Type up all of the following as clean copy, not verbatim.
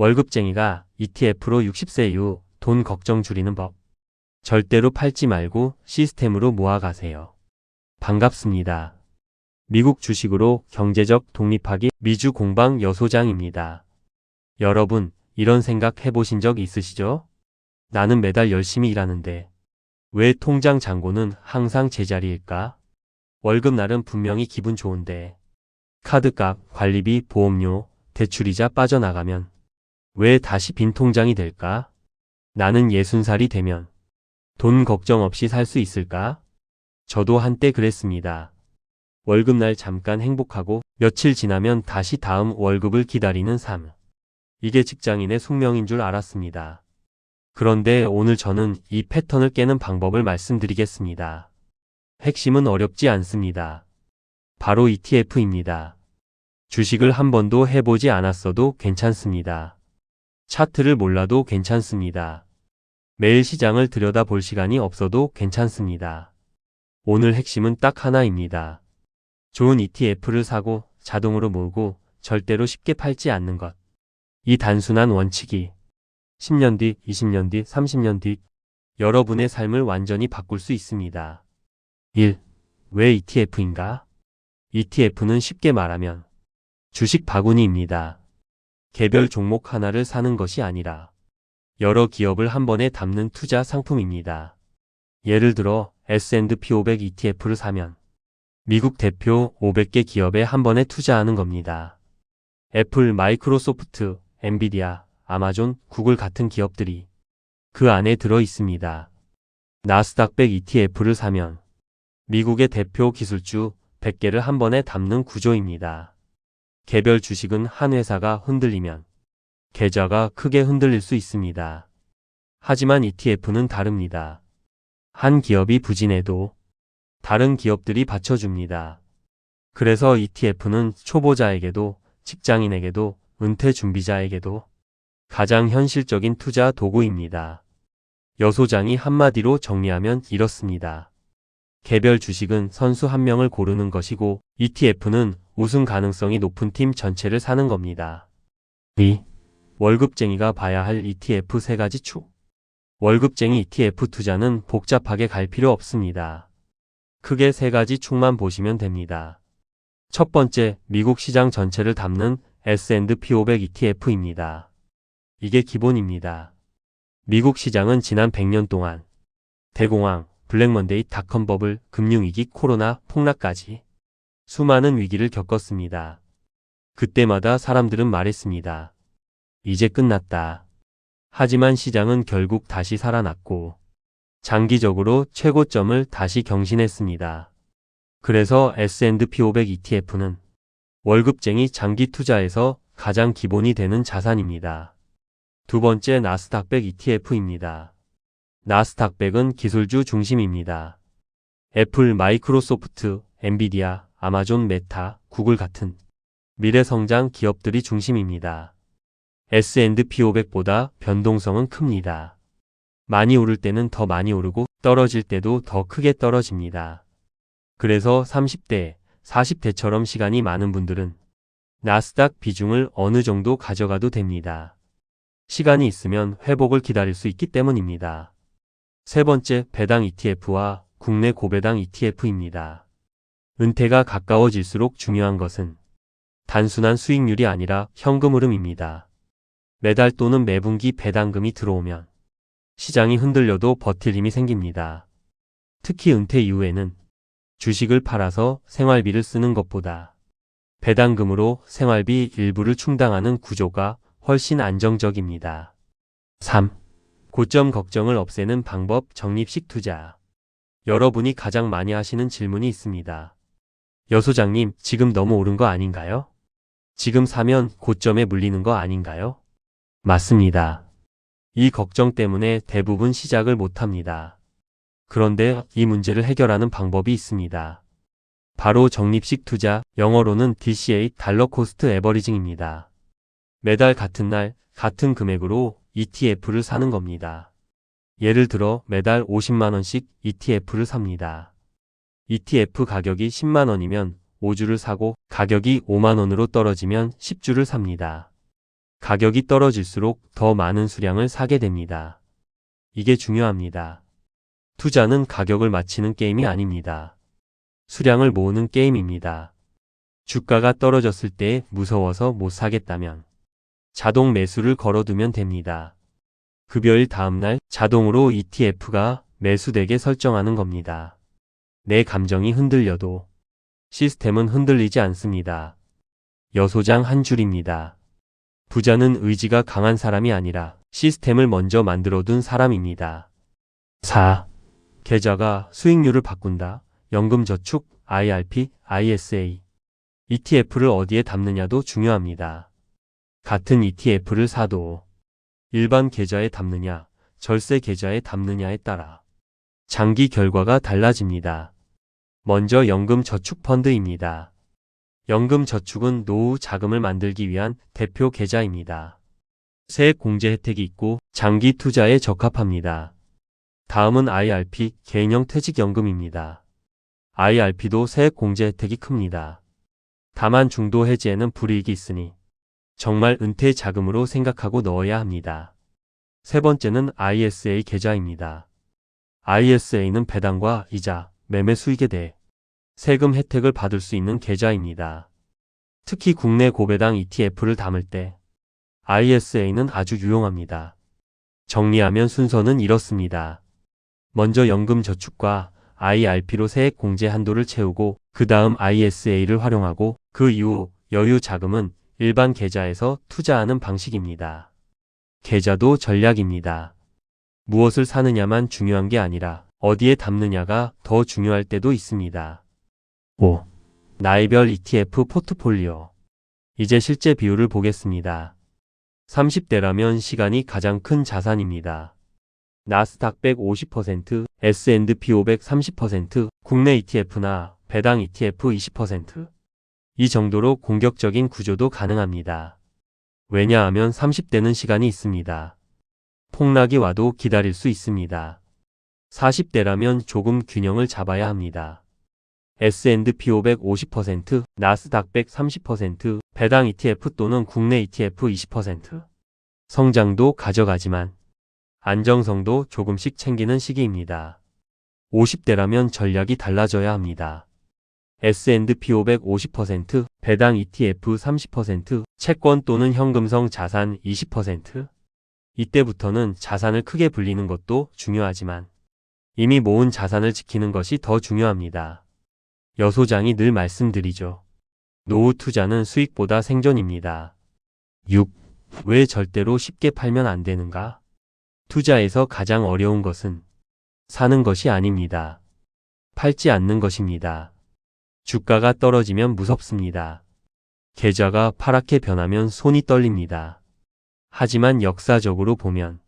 월급쟁이가 ETF로 60세 이후 돈 걱정 줄이는 법. 절대로 팔지 말고 시스템으로 모아가세요. 반갑습니다. 미국 주식으로 경제적 독립하기 미주 공방 여소장입니다. 여러분, 이런 생각 해보신 적 있으시죠? 나는 매달 열심히 일하는데 왜 통장 잔고는 항상 제자리일까? 월급날은 분명히 기분 좋은데 카드값, 관리비, 보험료, 대출이자 빠져나가면 왜 다시 빈 통장이 될까? 나는 60살이 되면 돈 걱정 없이 살 수 있을까? 저도 한때 그랬습니다. 월급날 잠깐 행복하고 며칠 지나면 다시 다음 월급을 기다리는 삶. 이게 직장인의 숙명인 줄 알았습니다. 그런데 오늘 저는 이 패턴을 깨는 방법을 말씀드리겠습니다. 핵심은 어렵지 않습니다. 바로 ETF입니다. 주식을 한 번도 해보지 않았어도 괜찮습니다. 차트를 몰라도 괜찮습니다. 매일 시장을 들여다볼 시간이 없어도 괜찮습니다. 오늘 핵심은 딱 하나입니다. 좋은 ETF를 사고 자동으로 모으고 절대로 쉽게 팔지 않는 것. 이 단순한 원칙이 10년 뒤, 20년 뒤, 30년 뒤 여러분의 삶을 완전히 바꿀 수 있습니다. 1. 왜 ETF인가? ETF는 쉽게 말하면 주식 바구니입니다. 개별 종목 하나를 사는 것이 아니라 여러 기업을 한 번에 담는 투자 상품입니다. 예를 들어 S&P 500 ETF를 사면 미국 대표 500개 기업에 한 번에 투자하는 겁니다. 애플, 마이크로소프트, 엔비디아, 아마존, 구글 같은 기업들이 그 안에 들어 있습니다. 나스닥 100 ETF를 사면 미국의 대표 기술주 100개를 한 번에 담는 구조입니다. 개별 주식은 한 회사가 흔들리면 계좌가 크게 흔들릴 수 있습니다. 하지만 ETF는 다릅니다. 한 기업이 부진해도 다른 기업들이 받쳐줍니다. 그래서 ETF는 초보자에게도 직장인에게도 은퇴 준비자에게도 가장 현실적인 투자 도구입니다. 여소장이 한마디로 정리하면 이렇습니다. 개별 주식은 선수 한 명을 고르는 것이고 ETF는 우승 가능성이 높은 팀 전체를 사는 겁니다. 2. 월급쟁이가 봐야 할 ETF 3가지 축. 월급쟁이 ETF 투자는 복잡하게 갈 필요 없습니다. 크게 3가지 축만 보시면 됩니다. 첫 번째, 미국 시장 전체를 담는 S&P 500 ETF입니다. 이게 기본입니다. 미국 시장은 지난 100년 동안 대공황, 블랙먼데이, 닷컴 버블, 금융위기, 코로나, 폭락까지 수많은 위기를 겪었습니다. 그때마다 사람들은 말했습니다. 이제 끝났다. 하지만 시장은 결국 다시 살아났고 장기적으로 최고점을 다시 경신했습니다. 그래서 S&P 500 ETF는 월급쟁이 장기 투자에서 가장 기본이 되는 자산입니다. 두 번째, 나스닥 100 ETF입니다. 나스닥 100은 기술주 중심입니다. 애플, 마이크로소프트, 엔비디아, 아마존, 메타, 구글 같은 미래성장 기업들이 중심입니다. S&P 500보다 변동성은 큽니다. 많이 오를 때는 더 많이 오르고 떨어질 때도 더 크게 떨어집니다. 그래서 30대, 40대처럼 시간이 많은 분들은 나스닥 비중을 어느 정도 가져가도 됩니다. 시간이 있으면 회복을 기다릴 수 있기 때문입니다. 세 번째, 배당 ETF와 국내 고배당 ETF입니다. 은퇴가 가까워질수록 중요한 것은 단순한 수익률이 아니라 현금 흐름입니다. 매달 또는 매분기 배당금이 들어오면 시장이 흔들려도 버틸 힘이 생깁니다. 특히 은퇴 이후에는 주식을 팔아서 생활비를 쓰는 것보다 배당금으로 생활비 일부를 충당하는 구조가 훨씬 안정적입니다. 3. 고점 걱정을 없애는 방법, 적립식 투자. 여러분이 가장 많이 하시는 질문이 있습니다. 여소장님, 지금 너무 오른 거 아닌가요? 지금 사면 고점에 물리는 거 아닌가요? 맞습니다. 이 걱정 때문에 대부분 시작을 못합니다. 그런데 이 문제를 해결하는 방법이 있습니다. 바로 적립식 투자, 영어로는 DCA, 달러 코스트 에버리징입니다. 매달 같은 날, 같은 금액으로 ETF를 사는 겁니다. 예를 들어 매달 50만원씩 ETF를 삽니다. ETF 가격이 10만원이면 5주를 사고 가격이 5만원으로 떨어지면 10주를 삽니다. 가격이 떨어질수록 더 많은 수량을 사게 됩니다. 이게 중요합니다. 투자는 가격을 맞히는 게임이 아닙니다. 수량을 모으는 게임입니다. 주가가 떨어졌을 때 무서워서 못 사겠다면 자동 매수를 걸어두면 됩니다. 급여일 다음날 자동으로 ETF가 매수되게 설정하는 겁니다. 내 감정이 흔들려도 시스템은 흔들리지 않습니다. 여소장 한 줄입니다. 부자는 의지가 강한 사람이 아니라 시스템을 먼저 만들어둔 사람입니다. 4. 계좌가 수익률을 바꾼다. 연금저축, IRP, ISA. ETF를 어디에 담느냐도 중요합니다. 같은 ETF를 사도 일반 계좌에 담느냐, 절세 계좌에 담느냐에 따라 장기 결과가 달라집니다. 먼저 연금저축펀드입니다. 연금저축은 노후 자금을 만들기 위한 대표 계좌입니다. 세액 공제 혜택이 있고 장기 투자에 적합합니다. 다음은 IRP, 개인형 퇴직연금입니다. IRP도 세액 공제 혜택이 큽니다. 다만 중도 해지에는 불이익이 있으니 정말 은퇴 자금으로 생각하고 넣어야 합니다. 세 번째는 ISA 계좌입니다. ISA는 배당과 이자, 매매 수익에 대해 세금 혜택을 받을 수 있는 계좌입니다. 특히 국내 고배당 ETF를 담을 때 ISA는 아주 유용합니다. 정리하면 순서는 이렇습니다. 먼저 연금저축과 IRP로 세액 공제 한도를 채우고 그 다음 ISA를 활용하고 그 이후 여유 자금은 일반 계좌에서 투자하는 방식입니다. 계좌도 전략입니다. 무엇을 사느냐만 중요한 게 아니라 어디에 담느냐가 더 중요할 때도 있습니다. 5. 나이별 ETF 포트폴리오. 이제 실제 비율을 보겠습니다. 30대라면 시간이 가장 큰 자산입니다. 나스닥 100 50%, S&P 500 30%, 국내 ETF나 배당 ETF 20%. 이 정도로 공격적인 구조도 가능합니다. 왜냐하면 30대는 시간이 있습니다. 폭락이 와도 기다릴 수 있습니다. 40대라면 조금 균형을 잡아야 합니다. S&P 500 50%, 나스닥 100 30%, 배당 ETF 또는 국내 ETF 20%. 성장도 가져가지만 안정성도 조금씩 챙기는 시기입니다. 50대라면 전략이 달라져야 합니다. S&P 500 50%, 배당 ETF 30%, 채권 또는 현금성 자산 20%. 이때부터는 자산을 크게 불리는 것도 중요하지만 이미 모은 자산을 지키는 것이 더 중요합니다. 여소장이 늘 말씀드리죠. 노후 투자는 수익보다 생존입니다. 6. 왜 절대로 쉽게 팔면 안 되는가? 투자에서 가장 어려운 것은 사는 것이 아닙니다. 팔지 않는 것입니다. 주가가 떨어지면 무섭습니다. 계좌가 파랗게 변하면 손이 떨립니다. 하지만 역사적으로 보면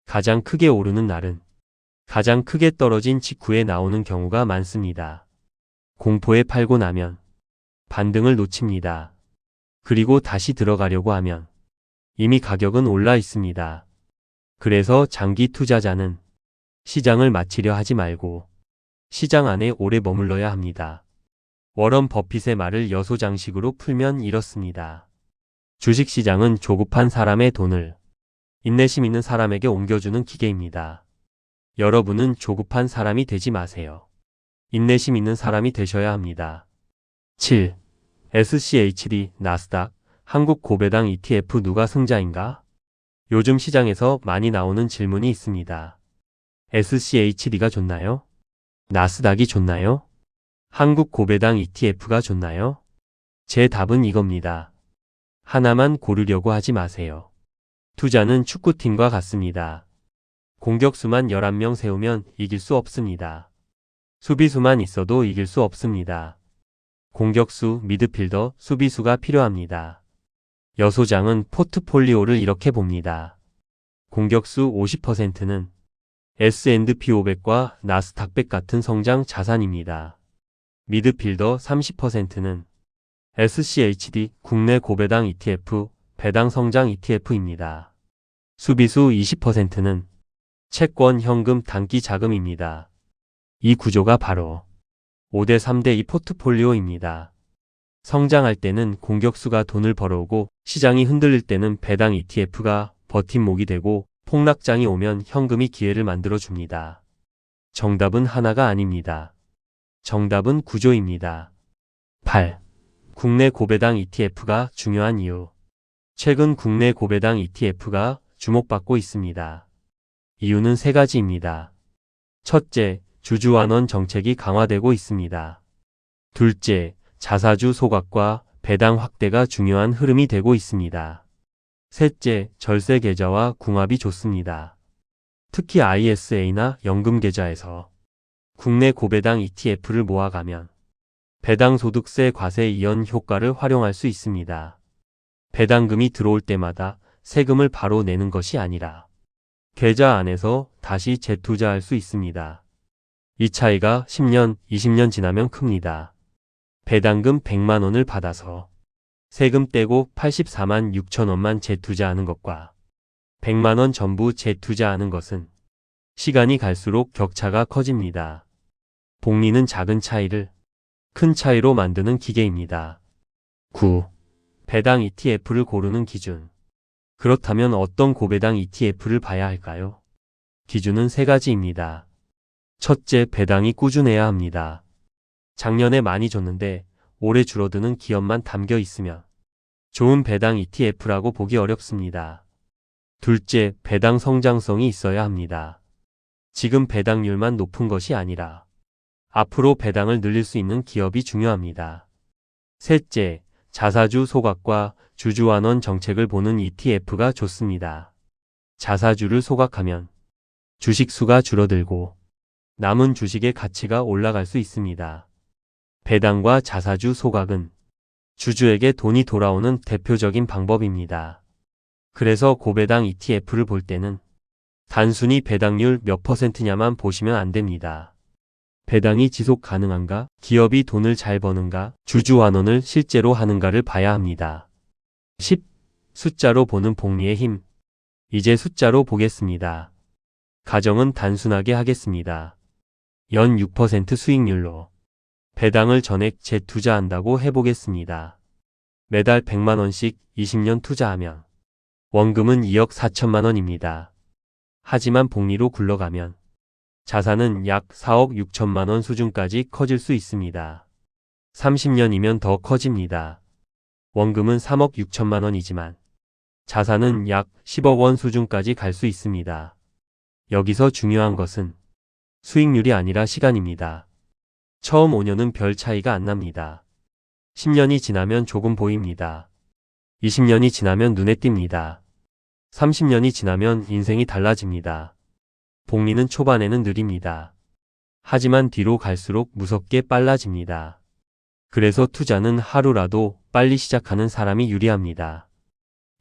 가장 크게 오르는 날은 가장 크게 떨어진 직후에 나오는 경우가 많습니다. 공포에 팔고 나면 반등을 놓칩니다. 그리고 다시 들어가려고 하면 이미 가격은 올라 있습니다. 그래서 장기 투자자는 시장을 마치려 하지 말고 시장 안에 오래 머물러야 합니다. 워런 버핏의 말을 여소장식으로 풀면 이렇습니다. 주식시장은 조급한 사람의 돈을 인내심 있는 사람에게 옮겨주는 기계입니다. 여러분은 조급한 사람이 되지 마세요. 인내심 있는 사람이 되셔야 합니다. 7. SCHD, 나스닥, 한국 고배당 ETF 누가 승자인가? 요즘 시장에서 많이 나오는 질문이 있습니다. SCHD가 좋나요? 나스닥이 좋나요? 한국 고배당 ETF가 좋나요? 제 답은 이겁니다. 하나만 고르려고 하지 마세요. 투자는 축구팀과 같습니다. 공격수만 11명 세우면 이길 수 없습니다. 수비수만 있어도 이길 수 없습니다. 공격수, 미드필더, 수비수가 필요합니다. 여소장은 포트폴리오를 이렇게 봅니다. 공격수 50%는 S&P 500과 나스닥 100 같은 성장 자산입니다. 미드필더 30%는 SCHD, 국내 고배당 ETF, 배당 성장 ETF입니다. 수비수 20%는 채권, 현금, 단기 자금입니다. 이 구조가 바로 5대 3대 2 포트폴리오입니다. 성장할 때는 공격수가 돈을 벌어오고 시장이 흔들릴 때는 배당 ETF가 버팀목이 되고 폭락장이 오면 현금이 기회를 만들어 줍니다. 정답은 하나가 아닙니다. 정답은 구조입니다. 8. 국내 고배당 ETF가 중요한 이유. 최근 국내 고배당 ETF가 주목받고 있습니다. 이유는 세 가지입니다. 첫째, 주주환원 정책이 강화되고 있습니다. 둘째, 자사주 소각과 배당 확대가 중요한 흐름이 되고 있습니다. 셋째, 절세 계좌와 궁합이 좋습니다. 특히 ISA나 연금 계좌에서 국내 고배당 ETF를 모아가면 배당 소득세 과세 이연 효과를 활용할 수 있습니다. 배당금이 들어올 때마다 세금을 바로 내는 것이 아니라 계좌 안에서 다시 재투자할 수 있습니다. 이 차이가 10년, 20년 지나면 큽니다. 배당금 100만 원을 받아서 세금 떼고 84만 6천 원만 재투자하는 것과 100만 원 전부 재투자하는 것은 시간이 갈수록 격차가 커집니다. 복리는 작은 차이를 큰 차이로 만드는 기계입니다. 9. 배당 ETF를 고르는 기준. 그렇다면 어떤 고배당 ETF를 봐야 할까요? 기준은 세 가지입니다. 첫째, 배당이 꾸준해야 합니다. 작년에 많이 줬는데 올해 줄어드는 기업만 담겨 있으면 좋은 배당 ETF라고 보기 어렵습니다. 둘째, 배당 성장성이 있어야 합니다. 지금 배당률만 높은 것이 아니라 앞으로 배당을 늘릴 수 있는 기업이 중요합니다. 셋째, 자사주 소각과 주주환원 정책을 보는 ETF가 좋습니다. 자사주를 소각하면 주식 수가 줄어들고 남은 주식의 가치가 올라갈 수 있습니다. 배당과 자사주 소각은 주주에게 돈이 돌아오는 대표적인 방법입니다. 그래서 고배당 ETF를 볼 때는 단순히 배당률 몇 %냐만 보시면 안 됩니다. 배당이 지속 가능한가, 기업이 돈을 잘 버는가, 주주환원을 실제로 하는가를 봐야 합니다. 10. 숫자로 보는 복리의 힘. 이제 숫자로 보겠습니다. 가정은 단순하게 하겠습니다. 연 6% 수익률로 배당을 전액 재투자한다고 해보겠습니다. 매달 100만 원씩 20년 투자하면 원금은 2억 4천만 원입니다. 하지만 복리로 굴러가면 자산은 약 4억 6천만 원 수준까지 커질 수 있습니다. 30년이면 더 커집니다. 원금은 3억 6천만 원이지만 자산은 약 10억 원 수준까지 갈 수 있습니다. 여기서 중요한 것은 수익률이 아니라 시간입니다. 처음 5년은 별 차이가 안 납니다. 10년이 지나면 조금 보입니다. 20년이 지나면 눈에 띕니다. 30년이 지나면 인생이 달라집니다. 복리는 초반에는 느립니다. 하지만 뒤로 갈수록 무섭게 빨라집니다. 그래서 투자는 하루라도 빨리 시작하는 사람이 유리합니다.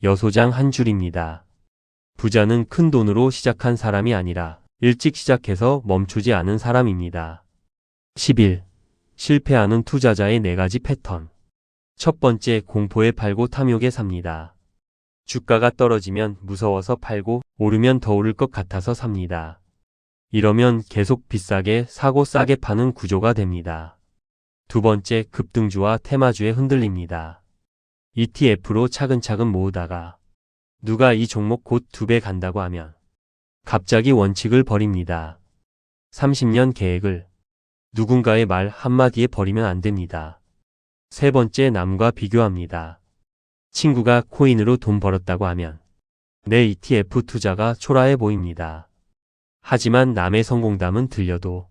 여소장 한 줄입니다. 부자는 큰 돈으로 시작한 사람이 아니라 일찍 시작해서 멈추지 않은 사람입니다. 11. 실패하는 투자자의 4가지 패턴. 첫 번째, 공포에 팔고 탐욕에 삽니다. 주가가 떨어지면 무서워서 팔고 오르면 더 오를 것 같아서 삽니다. 이러면 계속 비싸게 사고 싸게 파는 구조가 됩니다. 두 번째, 급등주와 테마주에 흔들립니다. ETF로 차근차근 모으다가 누가 이 종목 곧 2배 간다고 하면 갑자기 원칙을 버립니다. 30년 계획을 누군가의 말 한마디에 버리면 안 됩니다. 세 번째, 남과 비교합니다. 친구가 코인으로 돈 벌었다고 하면 내 ETF 투자가 초라해 보입니다. 하지만 남의 성공담은 들려도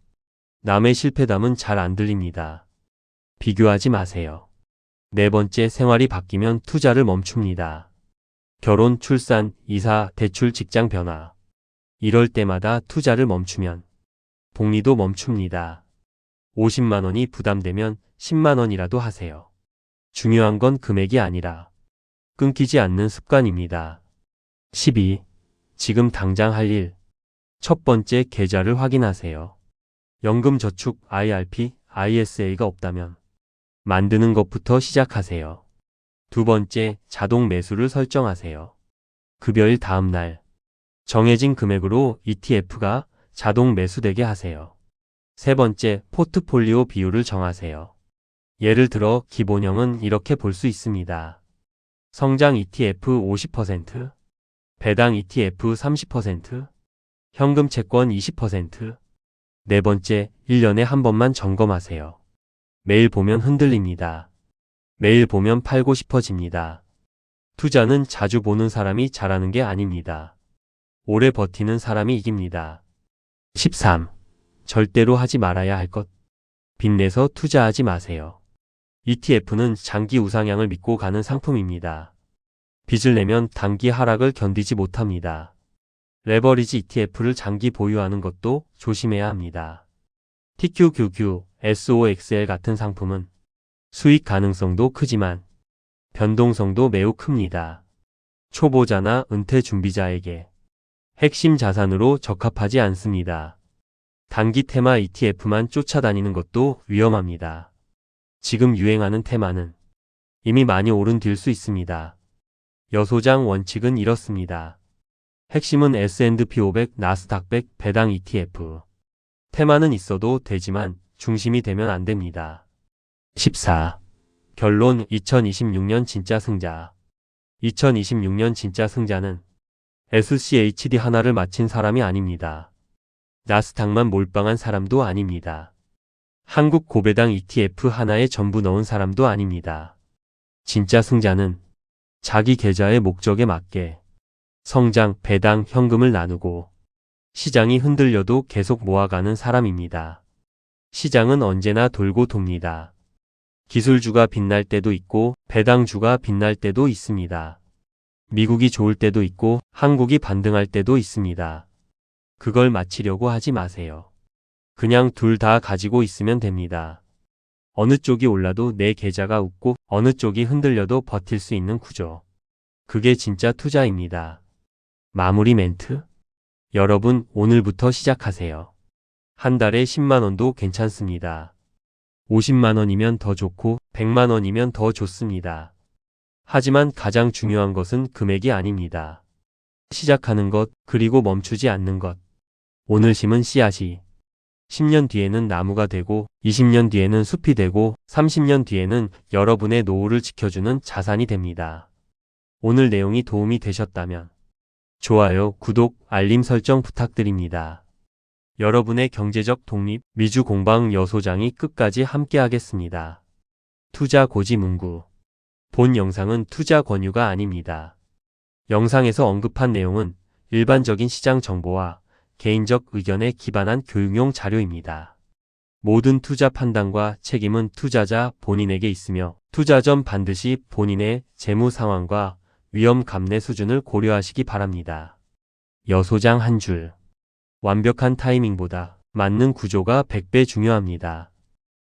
남의 실패담은 잘 안 들립니다. 비교하지 마세요. 네 번째, 생활이 바뀌면 투자를 멈춥니다. 결혼, 출산, 이사, 대출, 직장 변화. 이럴 때마다 투자를 멈추면 복리도 멈춥니다. 50만 원이 부담되면 10만 원이라도 하세요. 중요한 건 금액이 아니라 끊기지 않는 습관입니다. 12. 지금 당장 할 일. 첫 번째, 계좌를 확인하세요. 연금저축, IRP, ISA가 없다면 만드는 것부터 시작하세요. 두 번째, 자동 매수를 설정하세요. 급여일 다음 날 정해진 금액으로 ETF가 자동 매수되게 하세요. 세 번째, 포트폴리오 비율을 정하세요. 예를 들어 기본형은 이렇게 볼 수 있습니다. 성장 ETF 50%, 배당 ETF 30%, 현금 채권 20%. 네 번째, 1년에 한 번만 점검하세요. 매일 보면 흔들립니다. 매일 보면 팔고 싶어집니다. 투자는 자주 보는 사람이 잘하는 게 아닙니다. 오래 버티는 사람이 이깁니다. 13. 절대로 하지 말아야 할 것. 빚내서 투자하지 마세요. ETF는 장기 우상향을 믿고 가는 상품입니다. 빚을 내면 단기 하락을 견디지 못합니다. 레버리지 ETF를 장기 보유하는 것도 조심해야 합니다. TQQQ, SOXL 같은 상품은 수익 가능성도 크지만 변동성도 매우 큽니다. 초보자나 은퇴 준비자에게 핵심 자산으로 적합하지 않습니다. 단기 테마 ETF만 쫓아다니는 것도 위험합니다. 지금 유행하는 테마는 이미 많이 오른 뒤일 수 있습니다. 여소장 원칙은 이렇습니다. 핵심은 S&P 500, 나스닥 100, 배당 ETF. 테마는 있어도 되지만 중심이 되면 안 됩니다. 14. 결론 2026년 진짜 승자. 2026년 진짜 승자는 SCHD 하나를 마친 사람이 아닙니다. 나스닥만 몰빵한 사람도 아닙니다. 한국 고배당 ETF 하나에 전부 넣은 사람도 아닙니다. 진짜 승자는 자기 계좌의 목적에 맞게 성장, 배당, 현금을 나누고 시장이 흔들려도 계속 모아가는 사람입니다. 시장은 언제나 돌고 돕니다. 기술주가 빛날 때도 있고 배당주가 빛날 때도 있습니다. 미국이 좋을 때도 있고 한국이 반등할 때도 있습니다. 그걸 맞히려고 하지 마세요. 그냥 둘 다 가지고 있으면 됩니다. 어느 쪽이 올라도 내 계좌가 웃고 어느 쪽이 흔들려도 버틸 수 있는 구조. 그게 진짜 투자입니다. 마무리 멘트? 여러분, 오늘부터 시작하세요. 한 달에 10만 원도 괜찮습니다. 50만 원이면 더 좋고 100만 원이면 더 좋습니다. 하지만 가장 중요한 것은 금액이 아닙니다. 시작하는 것, 그리고 멈추지 않는 것. 오늘 심은 씨앗이 10년 뒤에는 나무가 되고 20년 뒤에는 숲이 되고 30년 뒤에는 여러분의 노후를 지켜주는 자산이 됩니다. 오늘 내용이 도움이 되셨다면 좋아요, 구독, 알림 설정 부탁드립니다. 여러분의 경제적 독립, 미주 공방 여소장이 끝까지 함께하겠습니다. 투자 고지문구. 본 영상은 투자 권유가 아닙니다. 영상에서 언급한 내용은 일반적인 시장 정보와 개인적 의견에 기반한 교육용 자료입니다. 모든 투자 판단과 책임은 투자자 본인에게 있으며 투자 전 반드시 본인의 재무 상황과 위험 감내 수준을 고려하시기 바랍니다. 여소장 한 줄. 완벽한 타이밍보다 맞는 구조가 100배 중요합니다.